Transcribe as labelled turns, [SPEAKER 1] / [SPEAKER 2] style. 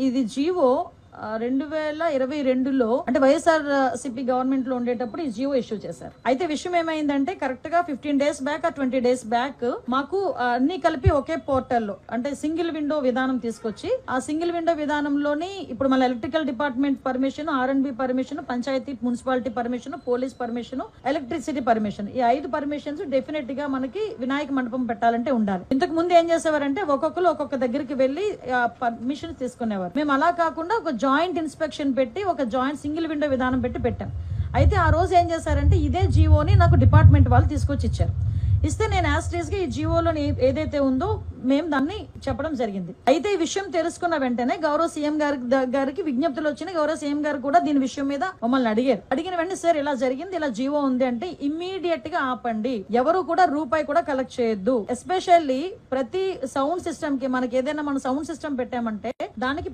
[SPEAKER 1] ఇది జీవో 2022లో అంటే YSR CP government లో ఉండేటప్పుడు ఈ జియో ఇష్యూ చేశారు. అయితే విషయం ఏమైందంటే కరెక్ట్ గా 15 days బ్యాక్ 20 days బ్యాక్ మాకు అన్ని కలిపి ఒకే పోర్టల్లో అంటే సింగిల్ విండో విధానం తీసుకొచ్చి ఆ సింగిల్ విండో విధానంలోని ఇప్పుడు మన electrical department permission, R&B permission, panchayati municipality permission, police permission, electricity permission, ఈ 5 పర్మిషన్స్ డెఫినెట్ గా మనకి వినాయక మండపం పెట్టాలంటే ఉండాలి. ఇంతకు ముందు ఏం చేసేవారంటే ఒక్కొక్కరు ఒక్కొక్క దగ్గరికి వెళ్లి పర్మిషన్ తీసుకునేవారు. మేము అలా కాకుండా ఒక జాయింట్ ఇన్స్పెక్షన్ పెట్టి ఒక జాయింట్ సింగిల్ విండో విధానం పెట్టాం. అయితే ఆ రోజు ఏం చేశారంటే ఇదే జీవోని నాకు డిపార్ట్మెంట్ వాళ్ళు తీసుకొచ్చి ఇచ్చారు. ఇస్తే నేను యాస్ట్రీస్ గా ఈ జీవోలో ఏదైతే ఉందో మేము దాన్ని చెప్పడం జరిగింది. అయితే ఈ విషయం తెలుసుకున్న వెంటనే గౌరవ సీఎం గారికి విజ్ఞప్తులు వచ్చినాయి. గౌరవ సీఎం గారు కూడా దీని విషయం మీద మమ్మల్ని అడిగిన వెంటనే సార్ ఇలా జరిగింది, ఇలా జీవో ఉంది అంటే ఇమ్మీడియట్ గా ఆపండి, ఎవరు కూడా రూపాయి కూడా కలెక్ట్ చేయొద్దు. ఎస్పెషల్లీ ప్రతి సౌండ్ సిస్టమ్ కి మనకి ఏదైనా మనం సౌండ్ సిస్టమ్ పెట్టామంటే దానికి